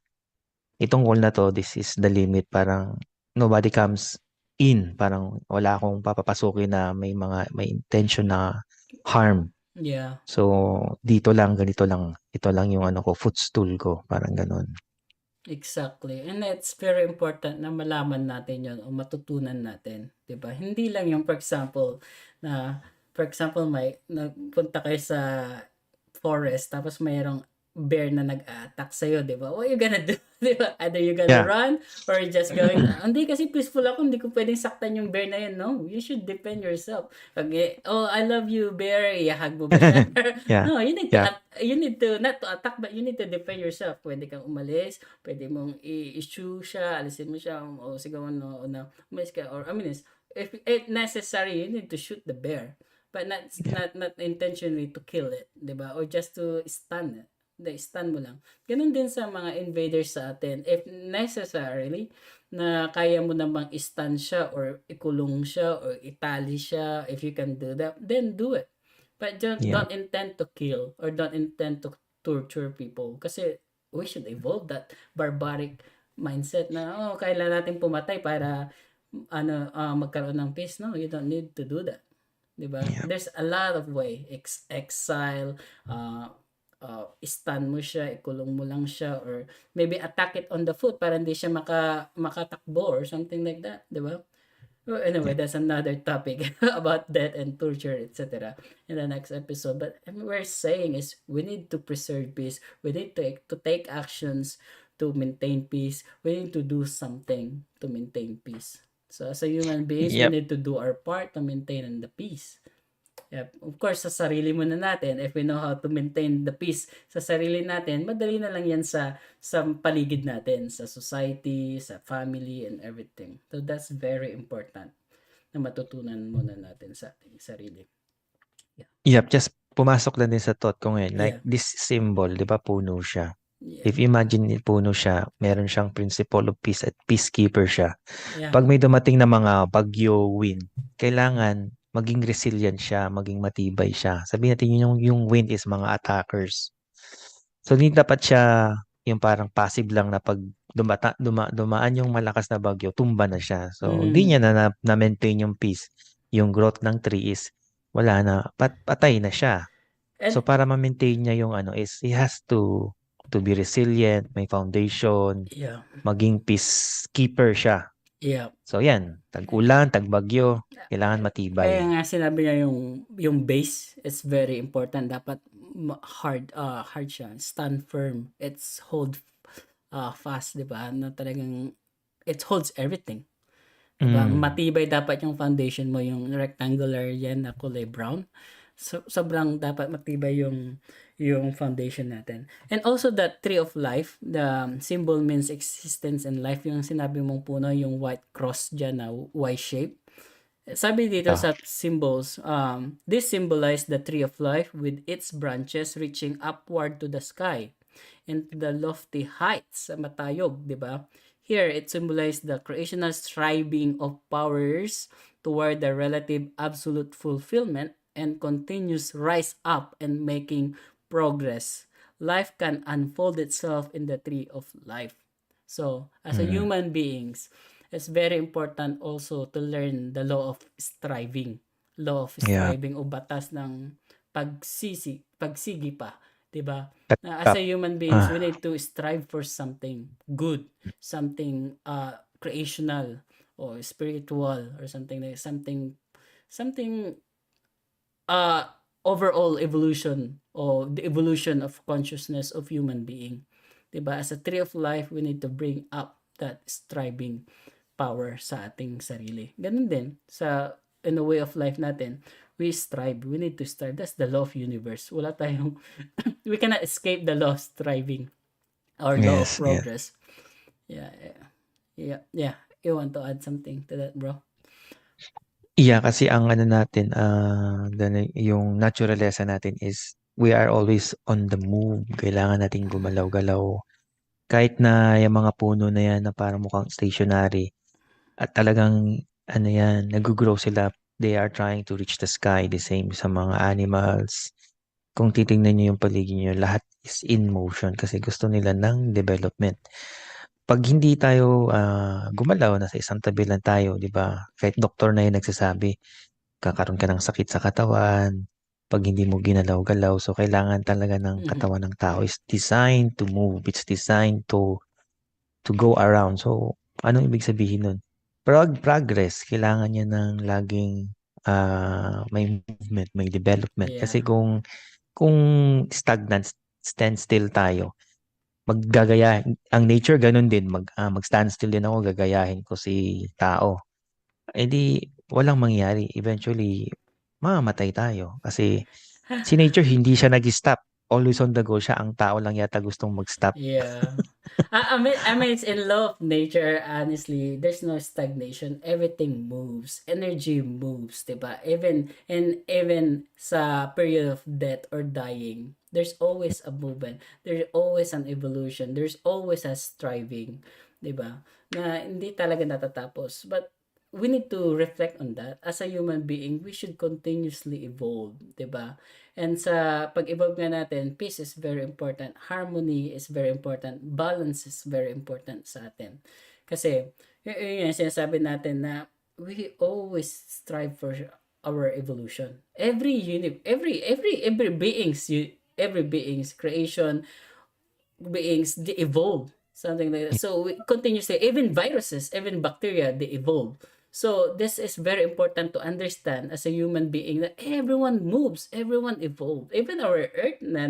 Speaker 2: itong wall na to, this is the limit, parang nobody comes in, parang wala akong papapasukin na may intention na harm.
Speaker 1: yeah.
Speaker 2: So dito lang, ganito lang, ito lang yung ano ko, footstool ko, parang ganun.
Speaker 1: Exactly. And it's very important na malaman natin 'yon o matutunan natin, 'di ba? Hindi lang yung for example may nagpunta kayo sa forest tapos mayroong bear na nag-a-attack sa'yo, 'di ba? What you gonna do? 'Di ba? Either you gonna
Speaker 2: Yeah.
Speaker 1: run or you just going, hindi kasi peaceful ako, hindi ko pwedeng saktan yung bear na yun. No, you should defend yourself. Pag, oh, I love you, bear, ihag mo ba siya?
Speaker 2: Yeah.
Speaker 1: No,
Speaker 2: Yeah.
Speaker 1: you need to, not to attack, but you need to defend yourself. Pwede kang umalis, pwede mong i-issue siya, alisin mo siya, o sigawan mo, o na, umalis ka, or, I mean, if necessary, you need to shoot the bear. But
Speaker 2: Yeah.
Speaker 1: not intentionally to kill it, 'di ba? Or just to stun it. Stun mo lang. Ganun din sa mga invaders sa atin. If necessarily na kaya mo namang stun siya or ikulong siya or itali siya, if you can do that, then do it. But
Speaker 2: Yeah.
Speaker 1: don't intend to kill or don't intend to torture people. Kasi we should evolve that barbaric mindset na, oh, kailan natin pumatay para magkaroon ng peace. No, you don't need to do that. 'Di ba?
Speaker 2: Yeah.
Speaker 1: There's a lot of way. Exile, stun mo siya, ikulong mo lang siya, or maybe attack it on the foot para hindi siya makatakbo or something like that, 'di ba? Well, anyway,
Speaker 2: Yeah.
Speaker 1: that's another topic about death and torture, etc. in the next episode. But we're saying is we need to preserve peace. We need to take actions to maintain peace. We need to do something to maintain peace. So as a human beings, we
Speaker 2: Yep.
Speaker 1: need to do our part to maintain the peace. Yep. Of course, sa sarili muna natin, if we know how to maintain the peace sa sarili natin, madali na lang yan sa paligid natin, sa society, sa family, and everything. So that's very important na matutunan muna natin sa ating sarili. Yeah.
Speaker 2: Yep, just pumasok lang din sa thought ko ngayon. Like
Speaker 1: Yeah.
Speaker 2: this symbol, 'di ba puno siya?
Speaker 1: Yeah.
Speaker 2: If you imagine puno siya, meron siyang principle of peace at peacekeeper siya.
Speaker 1: Yeah.
Speaker 2: Pag may dumating na mga bagyo, wind, kailangan maging resilient siya, maging matibay siya. Sabihin natin yung wind is mga attackers. So hindi dapat siya yung parang passive lang na pag dumaan yung malakas na bagyo, tumba na siya. So hindi
Speaker 1: Mm.
Speaker 2: niya na-maintain yung peace. Yung growth ng tree is wala na, patay na siya. So
Speaker 1: And
Speaker 2: para ma-maintain niya yung ano is he has to be resilient, may foundation,
Speaker 1: yeah.
Speaker 2: maging peacekeeper siya.
Speaker 1: Yeah.
Speaker 2: So yan, tag-ulan, tag-bagyo, kailangan
Speaker 1: Kaya
Speaker 2: matibay.
Speaker 1: nga sinabi niya yung base is very important. Dapat hard siya. Stand firm. It's hold fast, 'di ba? Na talagang it holds everything. 'Di ba?
Speaker 2: Mm.
Speaker 1: Matibay dapat yung foundation mo, yung rectangular yan na kulay brown. So, sobrang dapat matibay yung foundation natin. And also the tree of life, the symbol means existence and life. Yung sinabi mong puno, yung white cross dyan na Y shape. Sabi dito
Speaker 2: Ah.
Speaker 1: sa symbols, this symbolize the tree of life with its branches reaching upward to the sky and to the lofty heights sa matayog, di ba? Here, it symbolizes the creational striving of powers toward the relative absolute fulfillment and continuous rise up and making progress. Life can unfold itself in the tree of life. So, as a
Speaker 2: Mm.
Speaker 1: human beings, it's very important also to learn the law of striving. law of
Speaker 2: Yeah.
Speaker 1: striving o batas ng pagsigi pa, 'di ba? Na as a
Speaker 2: Up.
Speaker 1: human beings, we
Speaker 2: Ah,
Speaker 1: need to strive for something good, something creational or spiritual or something like something uh overall evolution or the evolution of consciousness of human being. 'Di ba? As a tree of life, we need to bring up that striving power sa ating sarili. Ganun din sa in the way of life natin, we strive. We need to strive. That's the law of universe. Wala tayong we cannot escape the law of striving or law of
Speaker 2: yes, yes.
Speaker 1: progress. Yeah, yeah. Yeah, yeah. You want to add something to that, bro?
Speaker 2: Iya, kasi ang ano natin, yung naturalesa natin is we are always on the move. Kailangan nating gumalaw-galaw. Kahit na yung mga puno na yan na parang mukhang stationary at talagang ano yan, nag-grow sila. They are trying to reach the sky. The same sa mga animals. Kung titingnan nyo yung paligid nyo, lahat is in motion kasi gusto nila ng development. Pag hindi tayo gumalaw, nasa isang tabi lang tayo, di ba? Kahit doktor na yung nagsasabi, kakaroon ka ng sakit sa katawan, pag hindi mo ginalaw-galaw. So, kailangan talaga ng
Speaker 1: Mhm.
Speaker 2: katawan ng tao is designed to move. It's designed to go around. So, anong ibig sabihin nun? Progress, kailangan niya ng laging may movement, may development. Kasi
Speaker 1: Yeah.
Speaker 2: kung stagnant, stand still tayo, maggagaya, ang nature ganun din, mag-stand still din ako, gagayahin ko si tao. Eh di, walang mangyari. Eventually, mamamatay tayo. Kasi si nature, hindi siya nag-stop. Always on the go siya. Ang tao lang yata gustong mag-stop.
Speaker 1: Yeah. I mean, it's in law of nature, honestly, there's no stagnation. Everything moves. Energy moves, diba? Even sa period of death or dying, there's always a movement. There's always an evolution. There's always a striving, diba? Na hindi talaga natatapos. But we need to reflect on that. As a human being, we should continuously evolve, diba? And sa pag-evolve nga natin, peace is very important, harmony is very important, balance is very important sa atin. Kasi, yun yung sinasabi natin na we always strive for our evolution. Every being's creation, beings, they evolve. Something like that. So we continuously, even viruses, even bacteria, they evolve. So this is very important to understand as a human being that everyone moves, everyone evolves. Even our Earth na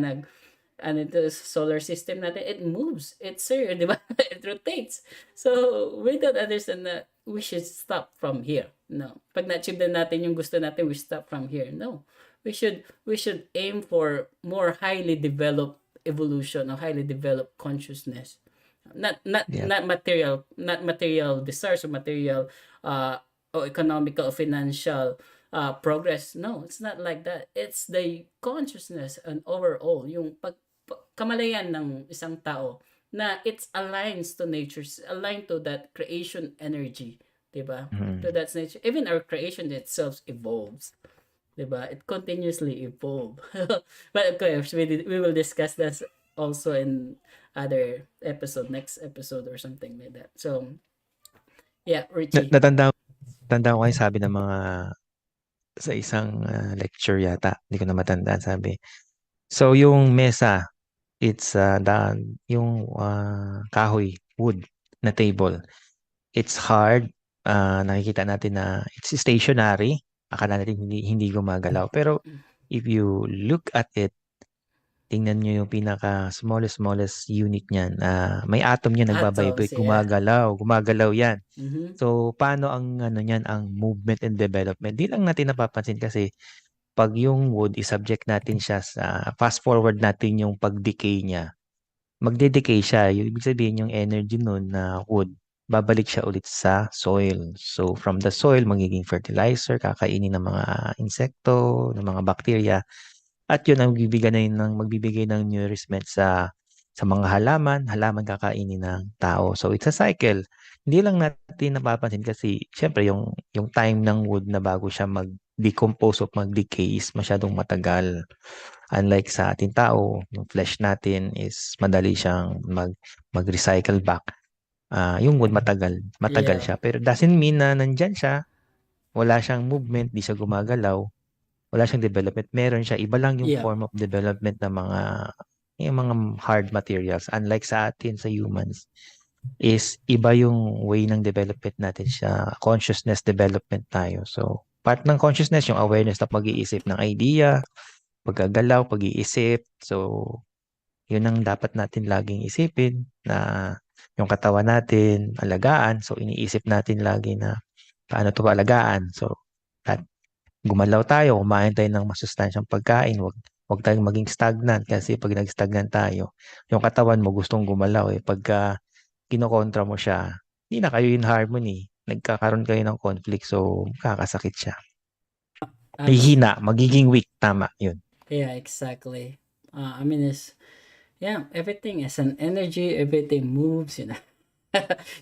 Speaker 1: ano ito, solar system natin, it moves. It's sir, di ba? It rotates. So we don't understand that we should stop from here. No. Pag na-achieve na natin yung gusto natin, we stop from here. No. We should aim for more highly developed evolution or highly developed consciousness,
Speaker 2: Yeah.
Speaker 1: not material desires or material uh or economical or financial progress. No, it's not like that. It's the consciousness and overall yung kamalayan ng isang tao na it's aligns to nature, aligned to that creation energy, 'di ba? To
Speaker 2: Mm.
Speaker 1: that nature, even our creation itself evolves, 'di ba? It continuously evolve. But of course, we will discuss that also in other episode, next episode or something like that. So, yeah,
Speaker 2: Na-
Speaker 1: Richie.
Speaker 2: natanda, natanda ko kayo sabi ng mga sa isang lecture yata. Hindi ko na matandaan sabi. So, yung mesa, it's yung kahoy, wood na table. It's hard. Nakikita natin na it's stationary. Akala natin hindi gumagalaw. Pero if you look at it, tingnan nyo yung pinaka smallest unit niyan. May atom niya
Speaker 1: Atoms,
Speaker 2: nagbabibrate,
Speaker 1: yeah.
Speaker 2: gumagalaw yan.
Speaker 1: Mm-hmm.
Speaker 2: So, paano ang ano niyan, ang movement and development? Di lang natin napapansin kasi pag yung wood, i-subject natin siya sa fast forward natin yung pag-decay niya. Magde-decay siya. Yung ibig sabihin yung energy nun na wood, babalik siya ulit sa soil. So from the soil, magiging fertilizer, kakainin ng mga insekto, ng mga bacteria. At yun ang magbibigay ng nourishment sa mga halaman, halaman kakainin ng tao. So it's a cycle. Hindi lang natin napapansin kasi syempre yung time ng wood na bago siya mag-decompose o mag-decay is masyadong matagal. Unlike sa ating tao, yung flesh natin is madali siyang mag-recycle back. Yung wood matagal
Speaker 1: Yeah.
Speaker 2: siya. Pero doesn't mean na nandyan siya wala siyang movement, di siya gumagalaw, wala siyang development. Meron siya, iba lang yung
Speaker 1: Yeah.
Speaker 2: form of development ng yung mga hard materials. Unlike sa atin, sa humans, is iba yung way ng development natin siya. Consciousness development tayo. So, part ng consciousness, yung awareness na pag-iisip ng idea, pagkagalaw, pag-iisip. So, yun ang dapat natin laging isipin na yung katawan natin, alagaan. So, iniisip natin lagi na paano ito alagaan. So, at gumalaw tayo, kumain tayo ng masustansyang pagkain. Wag tayong maging stagnant kasi pag nag-stagnant tayo, yung katawan mo gustong gumalaw eh. Pagka kinokontra mo siya, hindi na kayo in harmony. Nagkakaroon kayo ng conflict, so kakasakit siya.
Speaker 1: Tama.
Speaker 2: Hihina, magiging weak, tama, yun.
Speaker 1: Yeah, exactly. I mean, yeah, everything is an energy, everything moves, you know.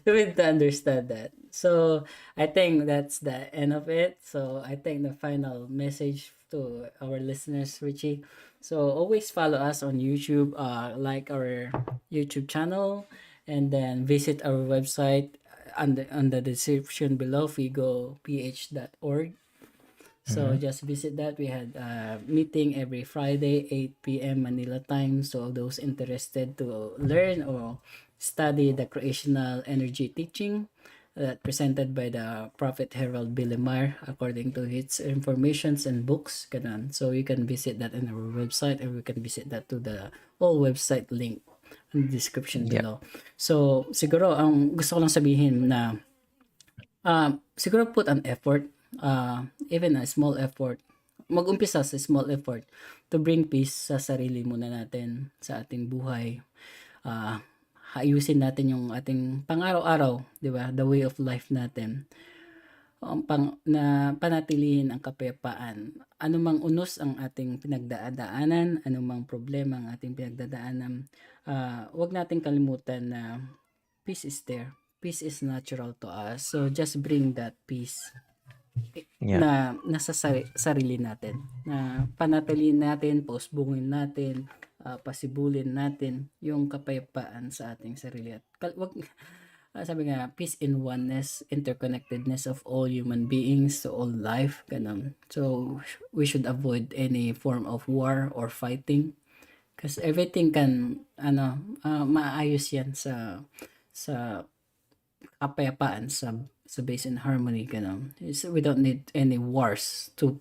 Speaker 1: You need to understand that. So I think that's the end of it. So I think the final message to our listeners, Richie. So always follow us on YouTube, like our YouTube channel, and then visit our website on the description below, figoph.org. So
Speaker 2: Mhm.
Speaker 1: just visit that. We had a meeting every Friday, 8 p.m. Manila time. So those interested to learn or study the creational energy teaching that presented by the Prophet Harold Billimar according to his informations and books. Ganun. So you can visit that in our website, or we can visit that to the all website link in the description
Speaker 2: Yeah.
Speaker 1: below. So siguro ang gusto ko lang sabihin na siguro put an effort, even a small effort. Mag-umpisa sa small effort to bring peace sa sarili muna natin, sa ating buhay. Ah, ayusin natin yung ating pang-araw-araw, 'di ba? The way of life natin. Na panatilihin ang kapayapaan. Anumang unos ang ating pinagdadaanan, anumang problema ang ating pinagdadaanan, 'wag nating kalimutan na peace is there. Peace is natural to us. So just bring that peace
Speaker 2: Yeah.
Speaker 1: na nasa sarili natin. Na panatilihin natin, pausbungin natin, pasibulin natin yung kapayapaan sa ating sarili. At wag, sabi nga, peace in oneness, interconnectedness of all human beings to all life. Ganun. So, we should avoid any form of war or fighting. Because everything can, maayos yan sa kapayapaan, sa base in harmony, ganun. We don't need any wars to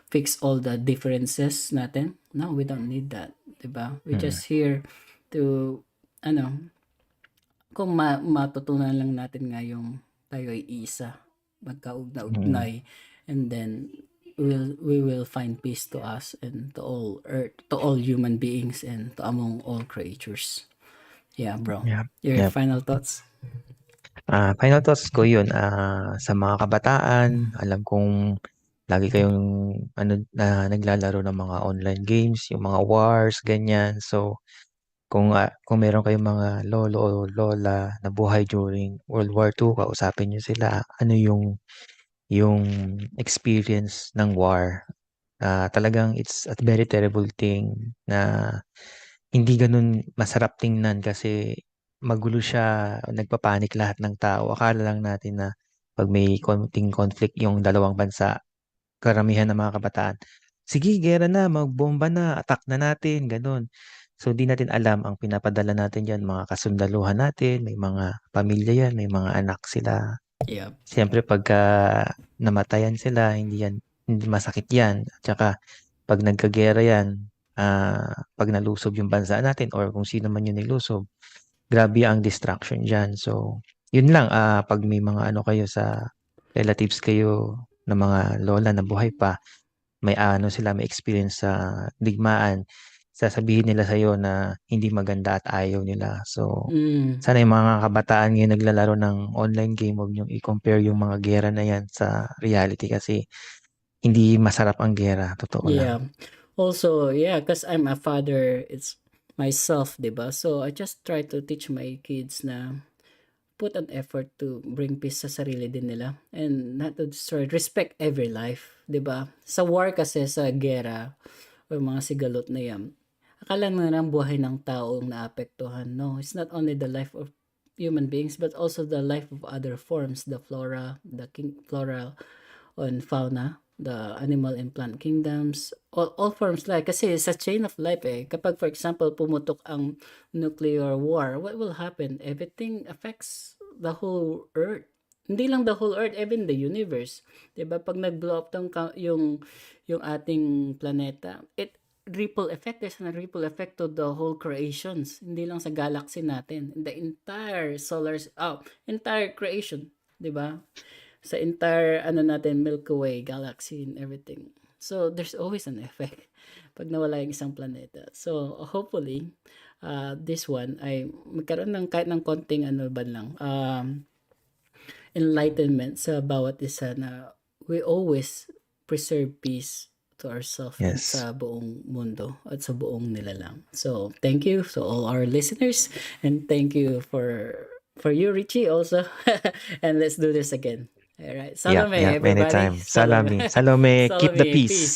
Speaker 1: fix all the differences natin. No, we don't need that, 'di ba? We
Speaker 2: Mm.
Speaker 1: just here to ano, kung matutunan lang natin nga yung tayo ay isa,
Speaker 2: Mm.
Speaker 1: magkaugnay, and then we will find peace to us and to all earth, to all human beings, and to among all creatures. Yeah, bro.
Speaker 2: Yeah.
Speaker 1: Your
Speaker 2: Yeah.
Speaker 1: final thoughts?
Speaker 2: Final thoughts ko yun, sa mga kabataan, alam kong lagi kayong naglalaro ng mga online games, yung mga wars, ganyan. So, kung meron kayong mga lolo o lola na buhay during World War II, kausapin niyo sila. Ano yung experience ng war? Talagang it's a very terrible thing na hindi ganun masarap tingnan kasi magulo siya, nagpapanik lahat ng tao. Akala lang natin na pag may konting conflict yung dalawang bansa, karamihan ng mga kabataan, sige, gera na, magbomba na, attack na natin, ganun. So, di natin alam ang pinapadala natin dyan, mga kasundaluhan natin, may mga pamilya yan, may mga anak sila.
Speaker 1: Yeah.
Speaker 2: Siyempre, pagka namatayan sila, hindi masakit yan. At saka, pag nagkagera yan, pag nalusob yung bansa natin or kung sino man yung nilusob, grabe ang distraction dyan. So, yun lang, pag may mga ano kayo sa relatives kayo na mga lola na buhay pa, may experience sa digmaan, sasabihin nila sa'yo na hindi maganda at ayaw nila. So,
Speaker 1: Mm.
Speaker 2: sana yung mga kabataan ngayon naglalaro ng online game, huwag niyong i-compare yung mga gera na yan sa reality kasi hindi masarap ang gera, totoo lang.
Speaker 1: Yeah. Also, yeah, because I'm a father, it's myself, 'di ba? So I just try to teach my kids na put an effort to bring peace sa sarili din nila, and not to destroy, respect every life, 'di ba? Sa war kasi, sa gera o mga sigalot na yan, akala na ng buhay ng tao ang naapektuhan. No, it's not only the life of human beings but also the life of other forms, the flora, the flora on fauna, the animal and plant kingdoms, all forms life. Kasi sa chain of life kapag for example pumutok ang nuclear war, what will happen? Everything affects the whole earth. Hindi lang the whole earth, even the universe. 'Di ba? Pag nag-blow up yung ating planeta, it ripple effect, there's a ripple effect to the whole creations. Hindi lang sa galaxy natin, the entire entire creation, 'di ba? Sa entire natin Milky Way galaxy and everything. So there's always an effect pag nawala yung isang planeta. So hopefully this one ay magkaroon ng kahit ng konting enlightenment sa bawat isa na we always preserve peace to ourselves and
Speaker 2: Yes.
Speaker 1: sa buong mundo at sa buong nilalang. So thank you to all our listeners, and thank you for you, Richie, also. And let's do this again. All right.
Speaker 2: Yeah,
Speaker 1: Salome,
Speaker 2: yeah,
Speaker 1: everybody.
Speaker 2: anytime.
Speaker 1: Salome.
Speaker 2: Salome, keep the
Speaker 1: Salome,
Speaker 2: peace.
Speaker 1: peace.